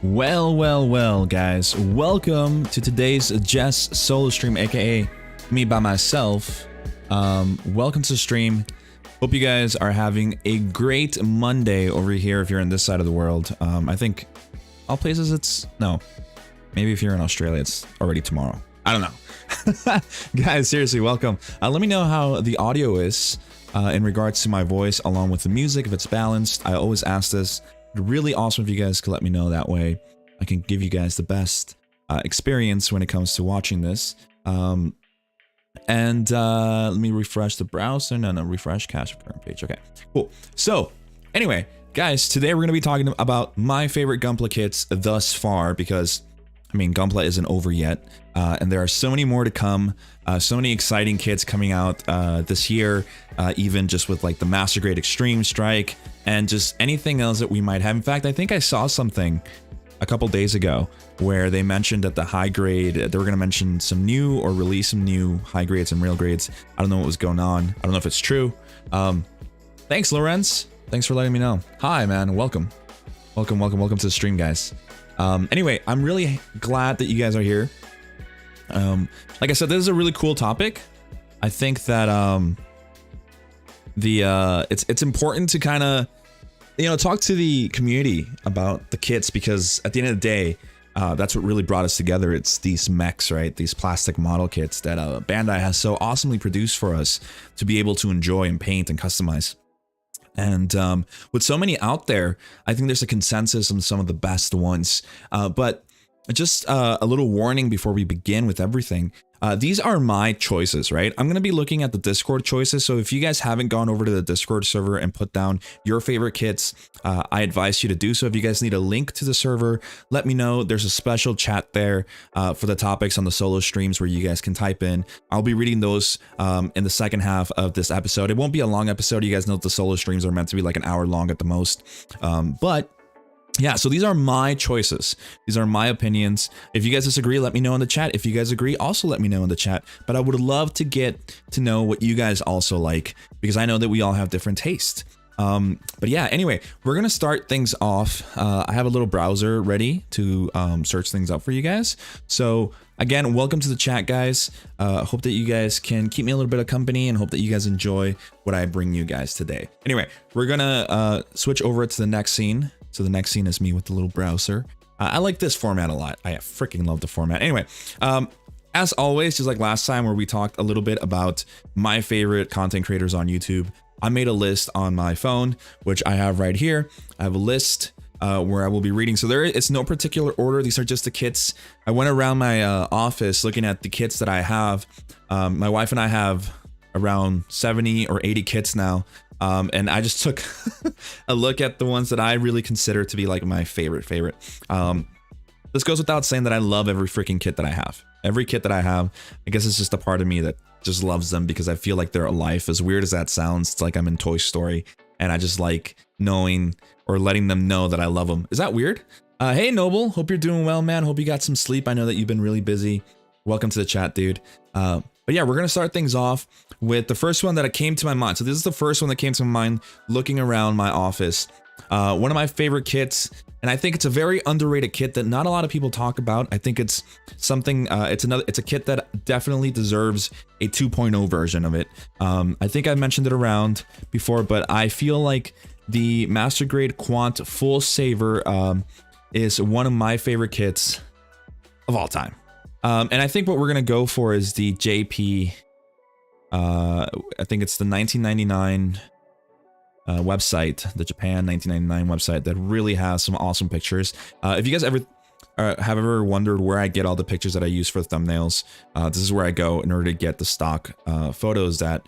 Well, guys. Welcome to today's Jess solo stream, aka me by myself. Welcome to the stream. Hope you guys are having a great Monday over here if you're in this side of the world. I think all places no. Maybe if you're in Australia, it's already tomorrow. I don't know. Guys, seriously, welcome. Let me know how the audio is in regards to my voice along with the music, if it's balanced. I always ask this. Really awesome if you guys could let me know. That way I can give you guys the best experience when it comes to watching this. Let me refresh the browser. No, refresh cache current page. Okay, cool. So anyway, guys, today we're going to be talking about my favorite Gunpla kits thus far, because I mean, Gunpla isn't over yet, and there are so many more to come. So many exciting kits coming out this year, even just with like the Master Grade Extreme Strike and just anything else that we might have. In fact, I think I saw something a couple days ago where they mentioned that the high grade, they were going to mention some new or release some new high grades and real grades. I don't know what was going on. I don't know if it's true. Thanks, Lorenz. Thanks for letting me know. Hi, man. Welcome to the stream, guys. Anyway, I'm really glad that you guys are here. Like I said, this is a really cool topic. I think that it's important to kind of, talk to the community about the kits, because at the end of the day, that's what really brought us together. It's these mechs, right? These plastic model kits that Bandai has so awesomely produced for us to be able to enjoy and paint and customize. And with so many out there, I think there's a consensus on some of the best ones. But just a little warning before we begin with everything. These are my choices, right? I'm going to be looking at the Discord choices. So if you guys haven't gone over to the Discord server and put down your favorite kits, I advise you to do so. If you guys need a link to the server, let me know. There's a special chat there for the topics on the solo streams where you guys can type in. I'll be reading those in the second half of this episode. It won't be a long episode. You guys know the solo streams are meant to be like an hour long at the most. But yeah, so these are my choices. These are my opinions. If you guys disagree, let me know in the chat. If you guys agree, also let me know in the chat. But I would love to get to know what you guys also like, because I know that we all have different tastes. But yeah, anyway, we're going to start things off. I have a little browser ready to search things up for you guys. So again, welcome to the chat, guys. Hope that you guys can keep me a little bit of company and hope that you guys enjoy what I bring you guys today. Anyway, we're going to switch over to the next scene. So the next scene is me with the little browser. I like this format a lot. I freaking love the format. Anyway, as always, just like last time where we talked a little bit about my favorite content creators on YouTube, I made a list on my phone, which I have right here. I have a list where I will be reading. So it's no particular order. These are just the kits. I went around my office looking at the kits that I have. My wife and I have around 70 or 80 kits now. And I just took a look at the ones that I really consider to be like my favorite. This goes without saying that I love every freaking kit that I have. Every kit that I have, I guess it's just a part of me that just loves them because I feel like they're alive. As weird as that sounds, it's like I'm in Toy Story and I just like knowing or letting them know that I love them. Is that weird? Hey, Noble, hope you're doing well, man. Hope you got some sleep. I know that you've been really busy. Welcome to the chat, dude. But yeah, we're going to start things off with the first one that came to my mind. So this is the first one that came to my mind looking around my office. One of my favorite kits, and I think it's a very underrated kit that not a lot of people talk about. I think it's something, it's a kit that definitely deserves a 2.0 version of it. I think I mentioned it around before, but I feel like the Master Grade Quant Full Saver is one of my favorite kits of all time. And I think what we're going to go for is the JP, I think it's the 1999 website, the Japan 1999 website that really has some awesome pictures. If you guys ever have ever wondered where I get all the pictures that I use for thumbnails, this is where I go in order to get the stock photos that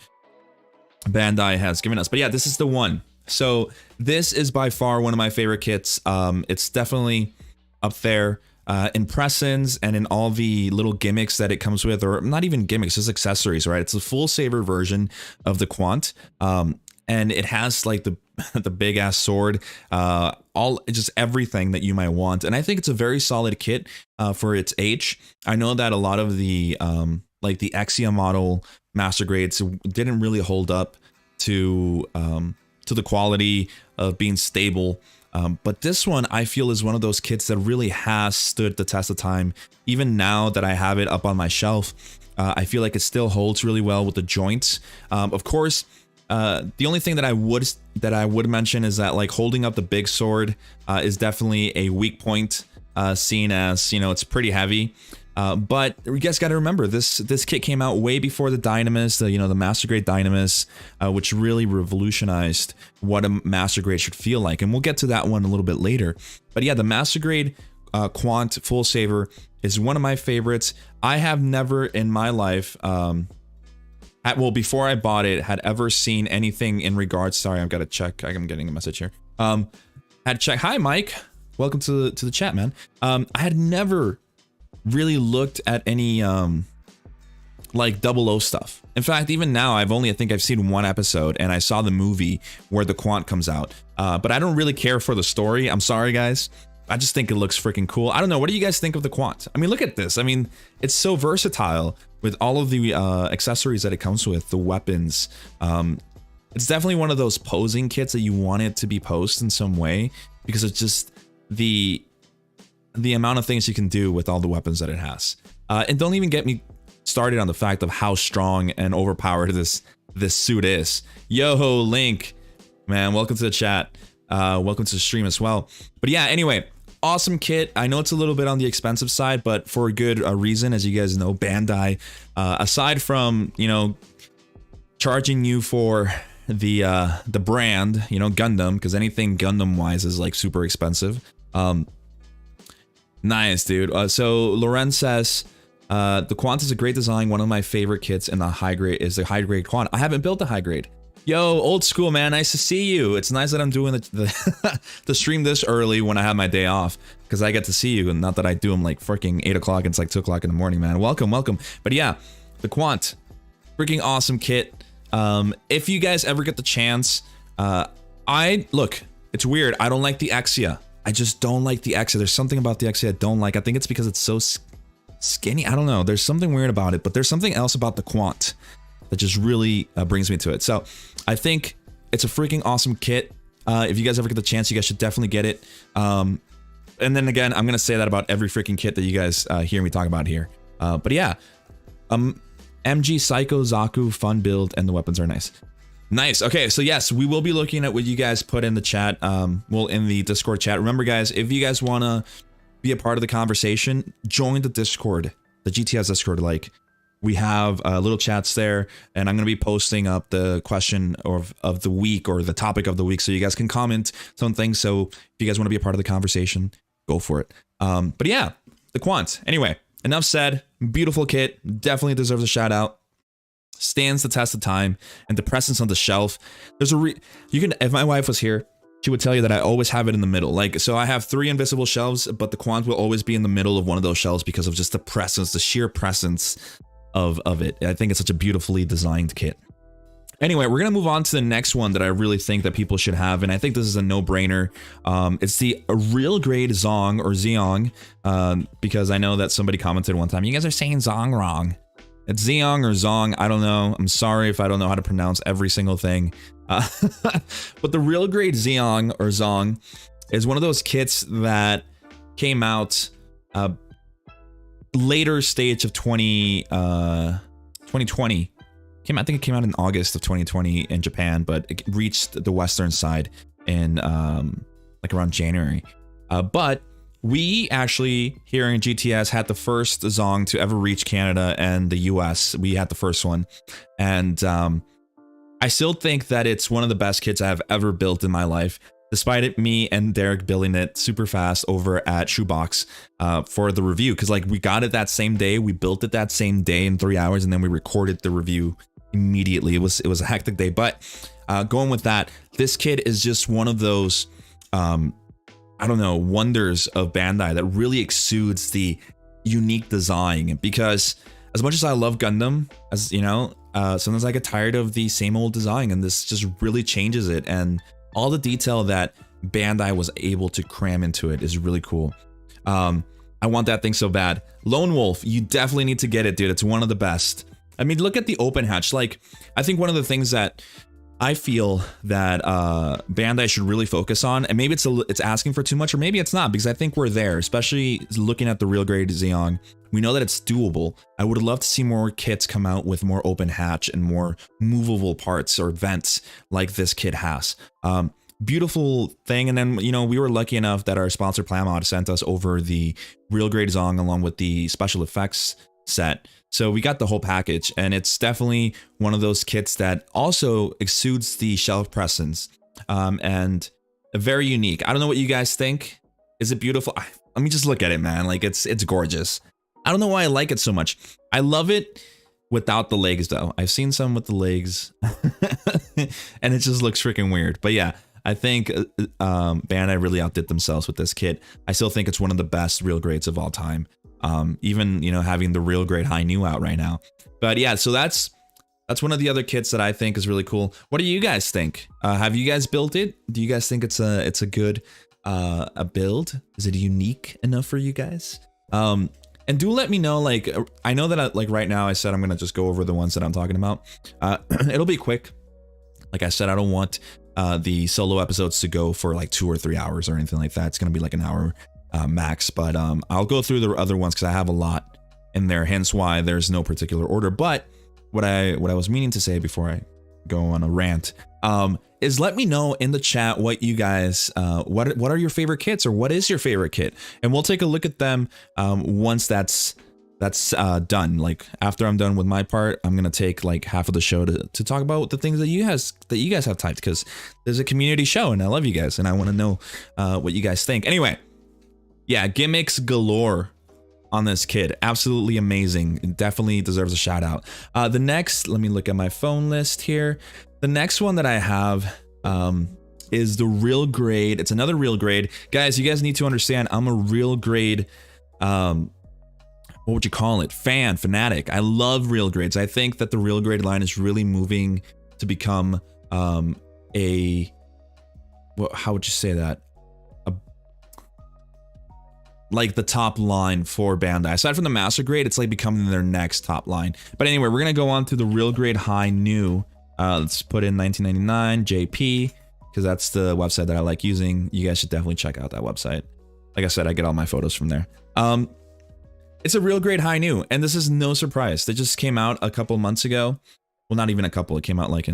Bandai has given us. But yeah, this is the one. So this is by far one of my favorite kits. It's definitely up there. In presents and in all the little gimmicks that it comes with, or not even gimmicks, just accessories, right? It's a full saver version of the Quant, and it has like the big ass sword, just everything that you might want. And I think it's a very solid kit for its age. I know that a lot of the like the Exia model Master Grades didn't really hold up to the quality of being stable But this one I feel is one of those kits that really has stood the test of time. Even now that I have it up on my shelf, I feel like it still holds really well with the joints. Of course, the only thing that I would mention is that like holding up the big sword is definitely a weak point, seen as, you know, it's pretty heavy. But you guys got to remember this kit came out way before the Dynamis, the Master Grade Dynamis, which really revolutionized what a Master Grade should feel like, and we'll get to that one a little bit later. But yeah, the Master Grade Quant Full Saver is one of my favorites. I have never in my life, well, before I bought it, had ever seen anything in regards. Sorry, I've got to check. I'm getting a message here. Had to check. Hi, Mike. Welcome to the chat, man. I had never really looked at any like 00 stuff. In fact, even now I think I've seen one episode, and I saw the movie where the Quant comes out, but I don't really care for the story. I'm sorry, guys. I just think it looks freaking cool. I don't know, what do you guys think of the Quant? I mean, look at this. I mean, it's so versatile with all of the accessories that it comes with, the weapons. It's definitely one of those posing kits that you want it to be posed in some way, because it's just the amount of things you can do with all the weapons that it has. And don't even get me started on the fact of how strong and overpowered this suit is. Yo, Link, man, welcome to the chat. Welcome to the stream as well. But yeah, anyway, awesome kit. I know it's a little bit on the expensive side, but for a good reason. As you guys know, Bandai, aside from, you know, charging you for the brand, you know, Gundam, because anything Gundam wise is like super expensive. Nice, dude. So Loren says, the Quant is a great design. One of my favorite kits in the high grade is the high grade Quant. I haven't built the high grade. Yo, old school, man. Nice to see you. It's nice that I'm doing the stream this early when I have my day off, because I get to see you, and not that I do them like freaking 8 o'clock. It's like 2 o'clock in the morning, man. Welcome, welcome. But yeah, the Quant, freaking awesome kit. If you guys ever get the chance, look, it's weird. I don't like the Exia. I just don't like the Exia. There's something about the Exia I don't like. I think it's because it's so skinny. I don't know. There's something weird about it, but there's something else about the Quant that just really brings me to it. So I think it's a freaking awesome kit. If you guys ever get the chance, you guys should definitely get it. And then again, I'm going to say that about every freaking kit that you guys hear me talk about here. But yeah, MG Psycho Zaku, fun build, and the weapons are nice. Nice. Okay, so yes, we will be looking at what you guys put in the chat, well, in the Discord chat. Remember, guys, if you guys want to be a part of the conversation, join the Discord, the GTS Discord. Like, we have little chats there, and I'm going to be posting up the question of the week, or the topic of the week, so you guys can comment some things. So if you guys want to be a part of the conversation, go for it. But yeah, the Quant. Anyway, enough said. Beautiful kit. Definitely deserves a shout out. Stands the test of time, and the presence on the shelf. There's if my wife was here, she would tell you that I always have it in the middle. Like, so I have 3 invisible shelves, but the Quant will always be in the middle of one of those shelves because of just the presence, the sheer presence of it. I think it's such a beautifully designed kit. Anyway, we're gonna move on to the next one that I really think that people should have, and I think this is a no-brainer. It's the real grade Zong, or Zong, because I know that somebody commented one time, you guys are saying Zong wrong. It's Zong or Zong, I don't know. I'm sorry if I don't know how to pronounce every single thing. But the real grade Zong or Zong is one of those kits that came out later stage of 2020. I think it came out in August of 2020 in Japan, but it reached the Western side in like around January. But we actually, here in GTS, had the first Zong to ever reach Canada and the US. We had the first one. And I still think that it's one of the best kits I have ever built in my life, despite it, me and Derek building it super fast over at Shoebox for the review. Because like we got it that same day, we built it that same day in 3 hours, and then we recorded the review immediately. It was a hectic day. But going with that, this kit is just one of those I don't know, wonders of Bandai that really exudes the unique design. Because as much as I love Gundam, as you know, sometimes I get tired of the same old design, and this just really changes it. And all the detail that Bandai was able to cram into it is really cool. I want that thing so bad. Lone Wolf, you definitely need to get it, dude. It's one of the best. I mean, look at the open hatch. Like, I think one of the things that I feel that Bandai should really focus on, and maybe it's asking for too much, or maybe it's not, because I think we're there, especially looking at the real grade Zong. We know that it's doable. I would love to see more kits come out with more open hatch and more movable parts or vents like this kit has. Beautiful thing. And then, you know, we were lucky enough that our sponsor Plamod sent us over the real grade Zong along with the special effects set. So we got the whole package, and it's definitely one of those kits that also exudes the shelf presence, and very unique. I don't know what you guys think. Is it beautiful? Let me just look at it, man. Like it's gorgeous. I don't know why I like it so much. I love it without the legs though. I've seen some with the legs and it just looks freaking weird. But yeah, I think Bandai really outdid themselves with this kit. I still think it's one of the best real grades of all time. Even, you know, having the real grade High New out right now. But yeah, so that's one of the other kits that I think is really cool. What do you guys think? Have you guys built it? Do you guys think it's a good a build? Is it unique enough for you guys? And do let me know, like, I know that like right now I said I'm gonna just go over the ones that I'm talking about. It'll be quick. Like I said, I don't want the solo episodes to go for like 2 or 3 hours or anything like that. It's gonna be like an hour max, but I'll go through the other ones because I have a lot in there, hence why there's no particular order. But what I was meaning to say before I go on a rant is let me know in the chat what you guys what are your favorite kits, or what is your favorite kit, and we'll take a look at them once that's done. Like after I'm done with my part, I'm gonna take like half of the show to talk about the things that you guys have typed, because there's a community show and I love you guys and I want to know what you guys think. Anyway, yeah, gimmicks galore on this kid. Absolutely amazing. It definitely deserves a shout out. The next, let me look at my phone list here. The next one that I have is the real grade. It's another real grade. Guys, you guys need to understand, I'm a real grade, what would you call it? Fanatic. I love real grades. I think that the real grade line is really moving to become how would you say that? Like the top line for Bandai. Aside from the master grade, it's like becoming their next top line. But anyway, we're gonna go on to the real grade High New. Let's put in 1999 JP, because that's the website that I like using. You guys should definitely check out that website. Like I said, I get all my photos from there. It's a real grade High New, and this is no surprise. They just came out a couple months ago. Well, not even a couple. It came out like I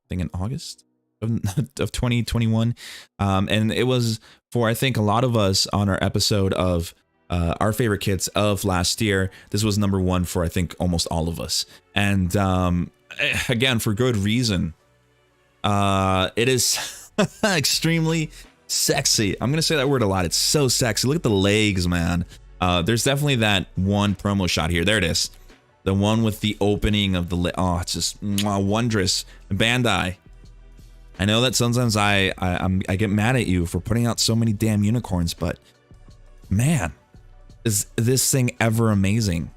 think in August of 2021, and it was for, I think, a lot of us on our episode of our favorite kits of last year. This was #1 for, I think, almost all of us, and again, for good reason. It is extremely sexy. I'm gonna say that word a lot. It's so sexy. Look at the legs, man. There's definitely that one promo shot here. There it is, the one with the opening of the oh, it's just wondrous. Bandai, I know that sometimes I get mad at you for putting out so many damn unicorns, but man, is this thing ever amazing.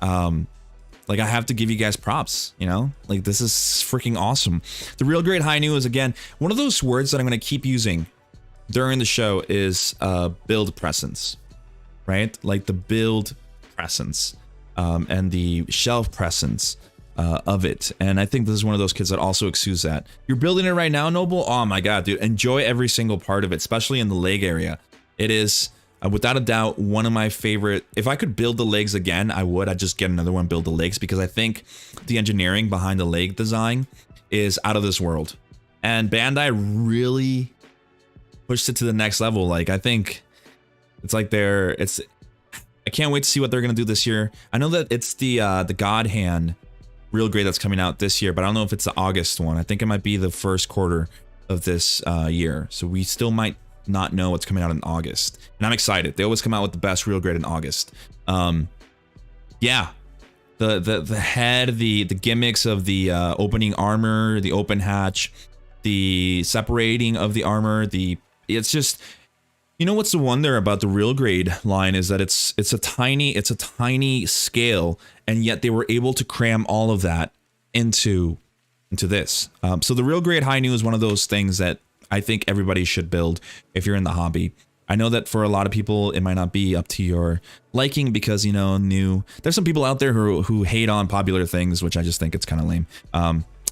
Like, I have to give you guys props, you know? Like, this is freaking awesome. The real grade High New is, again, one of those words that I'm going to keep using during the show is build presence, right? Like the build presence and the shelf presence of it. And I think this is one of those kits that also exudes that. You're building it right now, Noble? Oh my god, dude. Enjoy every single part of it, especially in the leg area. It is, without a doubt, one of my favorite. If I could build the legs again, I would. I'd just get another one, build the legs, because I think the engineering behind the leg design is out of this world. And Bandai really pushed it to the next level. Like, I think it's like I can't wait to see what they're gonna do this year. I know that it's the God Hand real grade that's coming out this year, but I don't know if it's the August one. I think it might be the first quarter of this year. So we still might not know what's coming out in August. And I'm excited. They always come out with the best real grade in August. Yeah. The head, the gimmicks of the opening armor, the open hatch, the separating of the armor, it's just, you know what's the wonder about the real grade line is that it's a tiny scale, and yet they were able to cram all of that into this. So the real grade High New is one of those things that I think everybody should build if you're in the hobby. I know that for a lot of people it might not be up to your liking because, you know, there's some people out there who hate on popular things, which I just think it's kind of lame.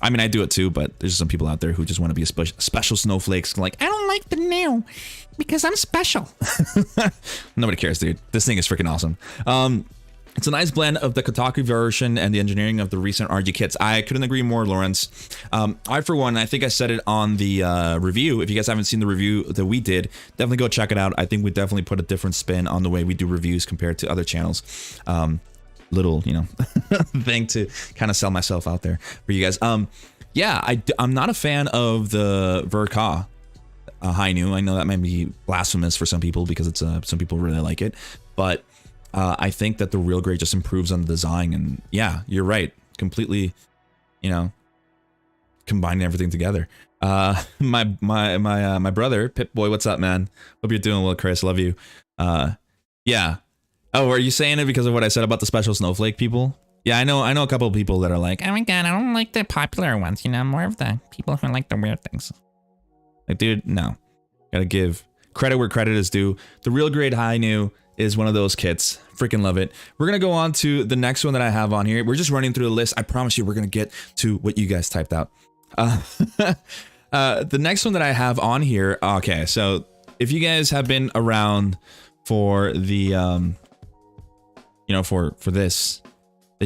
I mean, I do it too, but there's some people out there who just want to be a special snowflakes. Like, I don't like the new because I'm special. Nobody cares, dude. This thing is freaking awesome. It's a nice blend of the Kotaku version and the engineering of the recent RG kits. I couldn't agree more, Lawrence. I, for one, I think I said it on the review. If you guys haven't seen the review that we did, definitely go check it out. I think we definitely put a different spin on the way we do reviews compared to other channels. Little, you know, thing to kind of sell myself out there for you guys. Yeah, I'm not a fan of the Verka Hainu. I know that might be blasphemous for some people because it's some people really like it, but I think that the real grade just improves on the design. And yeah, you're right, completely, you know, combining everything together. My brother Pip-Boy, what's up, man? Hope you're doing well, Chris. Love you. Yeah. Oh, are you saying it because of what I said about the special snowflake people? Yeah, I know a couple of people that are like, oh my god, I don't like the popular ones, you know, more of the people who like the weird things. Like, dude, no. Gotta give credit where credit is due. The real grade Hainu is one of those kits. Freaking love it. We're gonna go on to the next one that I have on here. We're just running through the list. I promise you we're gonna get to what you guys typed out. The next one that I have on here, okay, so if you guys have been around for the you know, for this